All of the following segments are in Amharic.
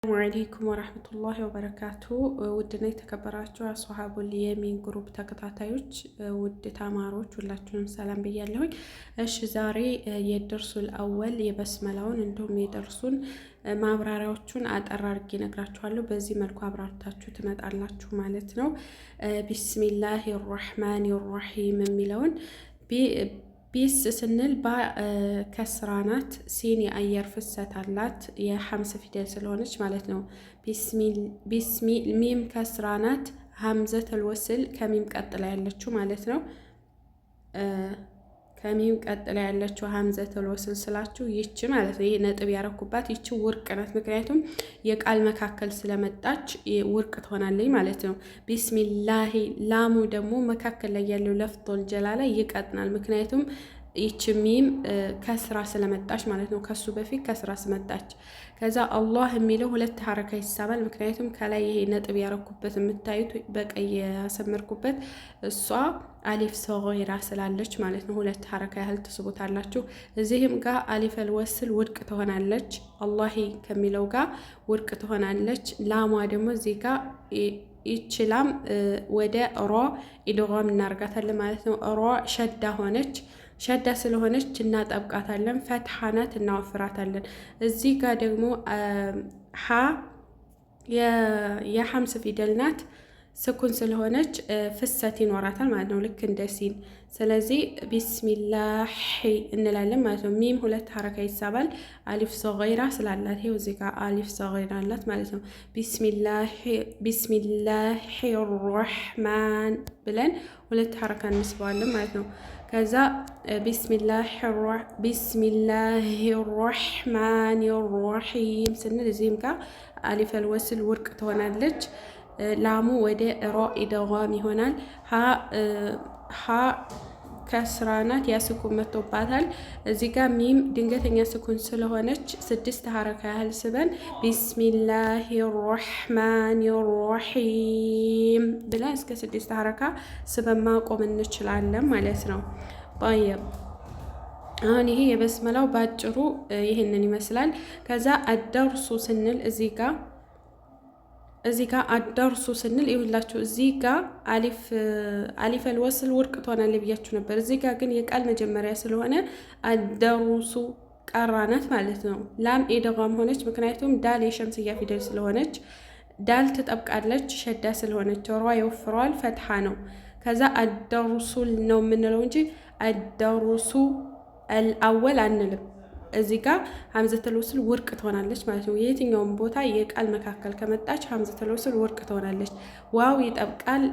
ሰላሙ አለይኩም ወራህመቱላሂ ወበረካቱ። ውድና የተከበራችሁ አስሐቡል የሚን ግሩፕ ተከታታዮች ውድ ተማሪዎች ሁላችሁንም ሰላም ብያለሁኝ። እሺ ዛሬ የደርሱል አወል የበስመላውን እንዲሁም የደርሱን ማብራሪያዎቹን አጠር አድርጌ እነግራችኋለሁ። በዚህ መልኩ አብራርታችሁ ትመጣላችሁ ማለት ነው። ቢስሚላሂር ረህማኒር ረሂም የሚለውን ቢስ ስንል ከስራ ናት። ሲን የአየር ፍሰት አላት የሐምስ ፊደል ስለሆነች ማለት ነው። ቢስሚል ሚም ከስራ ናት። ሐምዘተል ወስል ከሚም ቀጥላ ያለችው ማለት ነው። ከሚም ቀጥላ ያለችው ሐምዘተል ወስል ስላችሁ ይቺ ማለት ነው። ይሄ ነጥብ ያረኩባት ይቺ ውርቅ ናት። ምክንያቱም የቃል መካከል ስለመጣች ውርቅ ትሆናለች ማለት ነው። ቢስሚላሂ ላሙ ደግሞ መካከል ላይ ያለው ለፍቶል ጀላላ ይቀጥናል። ምክንያቱም ይቺ ሚም ከስራ ስለመጣች ማለት ነው። ከሱ በፊት ከስራ ስለመጣች ከዛ አላህ የሚለው ሁለት ሐረካ ይሳባል። ምክንያቱም ከላይ ይሄ ነጥብ ያረኩበት የምታዩት በቀይ ያሰመርኩበት እሷ አሊፍ ሰገይራ ስላለች ማለት ነው። ሁለት ሐረካ ያህል ትስቡታላችሁ። እዚህም ጋር አሊፈል ወስል ውድቅ ትሆናለች። አላሂ ከሚለው ጋር ውድቅ ትሆናለች። ላሟ ደግሞ እዚህ ጋር ይችላም ወደ ሮ ኢድጋም እናርጋታለን ማለት ነው። ሮ ሸዳ ሆነች። ሸዳ ስለሆነች እናጠብቃታለን። ፈትሐ ናት እናወፍራታለን። እዚህ ጋር ደግሞ ሀ የሐምስ ፊደል ናት። ስኩን ስለሆነች ፍሰት ይኖራታል ማለት ነው፣ ልክ እንደ ሲን። ስለዚህ ቢስሚላህ እንላለን ማለት ነው። ሚም ሁለት ሐረካ ይሳባል። አሊፍ ሰገይራ ስላላት ይኸው እዚህ ጋር አሊፍ ሰገይራ አላት ማለት ነው። ቢስሚላህ ረህማን ብለን ሁለት ሐረካ እንስበዋለን ማለት ነው። ከዛ ቢስሚላህ ረህማን ረሂም ስንል እዚህም ጋር አሊፈል ወስል ውርቅ ትሆናለች። ላሙ ወደ ሮ ኢድጋም ይሆናል። ሀ ከስራ ናት። ያ ስኩን መጥቶባታል። እዚህ ጋር ሚም ድንገተኛ ስኩን ስለሆነች 6 ሐረካ ያህል ስበን ቢስሚላሂ ረህማን ረሂም ብለን እስከ 6 ሐረካ ስበን ማቆም እንችላለን ማለት ነው። ጠይብ አሁን ይሄ የበስመላው ባጭሩ ይህንን ይመስላል። ከዛ አደርሱ ስንል እዚህ ጋር አደርሱ ስንል ይሁላችሁ እዚህ ጋር አሊፈል ወስል ውርቅ ትሆናለች ብያችሁ ነበር። እዚህ ጋር ግን የቃል መጀመሪያ ስለሆነ አደሩሱ ቀራናት ማለት ነው። ላም ኢድጋም ሆነች። ምክንያቱም ዳል የሸምስያ ፊደል ስለሆነች ዳል ትጠብቃለች። ሸዳ ስለሆነች ሯ ይወፍረዋል። ፈትሐ ነው። ከዛ አደሩሱል ነው የምንለው እንጂ አደሩሱ አልአወል አንልም። እዚህ ጋር ሐምዘተል ወስል ውርቅ ትሆናለች ማለት ነው። የትኛውም ቦታ የቃል መካከል ከመጣች ሐምዘተል ወስል ውርቅ ትሆናለች። ዋው ይጠብቃል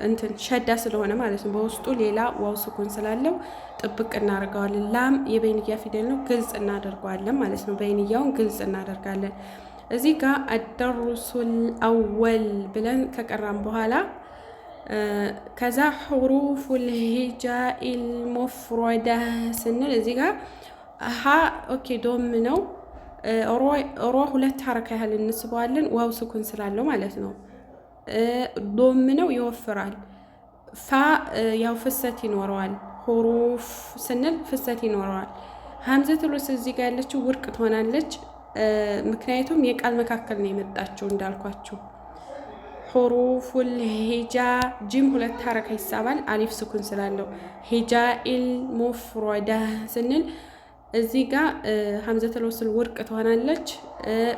እንትን ሸዳ ስለሆነ ማለት ነው። በውስጡ ሌላ ዋው ስኩን ስላለው ጥብቅ እናደርገዋለን። ላም የበይንያ ፊደል ነው፣ ግልጽ እናደርገዋለን ማለት ነው። በይንያውን ግልጽ እናደርጋለን። እዚህ ጋር አደሩሱል አወል ብለን ከቀራም በኋላ ከዛ ሁሩፉል ሂጃኢል ሙፍረዳ ስንል እዚህ ጋር ሀ ኦኬ ዶም ነው። ሮ ሁለት ሐረካ ያህል እንስበዋለን። ዋው ስኩን ስላለው ማለት ነው። ዶም ነው ይወፍራል። ፋ ያው ፍሰት ይኖረዋል። ሁሩፍ ስንል ፍሰት ይኖረዋል። ሐምዘቱል ወስል እዚህ ጋር ያለችው ውርቅ ትሆናለች። ምክንያቱም የቃል መካከል ነው የመጣችው እንዳልኳችሁ። ሁሩፉል ሂጃ ጂም ሁለት ሐረካ ይሳባል። አሊፍ ስኩን ስላለው ሂጃኢል ሙፍረዳ ስንል እዚህ ጋር ሐምዘተል ወስል ውርቅ ትሆናለች።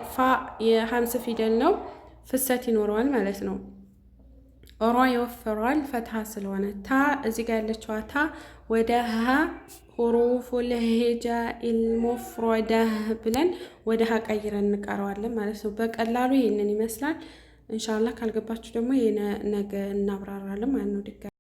ፋ የሐምስ ፊደል ነው፣ ፍሰት ይኖረዋል ማለት ነው። ሯ ይወፍረዋል ፈትሐ ስለሆነ። ታ እዚህ ጋር ያለችዋ ታ ወደ ሀ ሁሩፉል ሂጃኢል ሙፍረዳ ብለን ወደ ሀ ቀይረን እንቀረዋለን ማለት ነው። በቀላሉ ይህንን ይመስላል። ኢንሻአላህ ካልገባችሁ ደግሞ ነገ እናብራራለን ማለት ነው።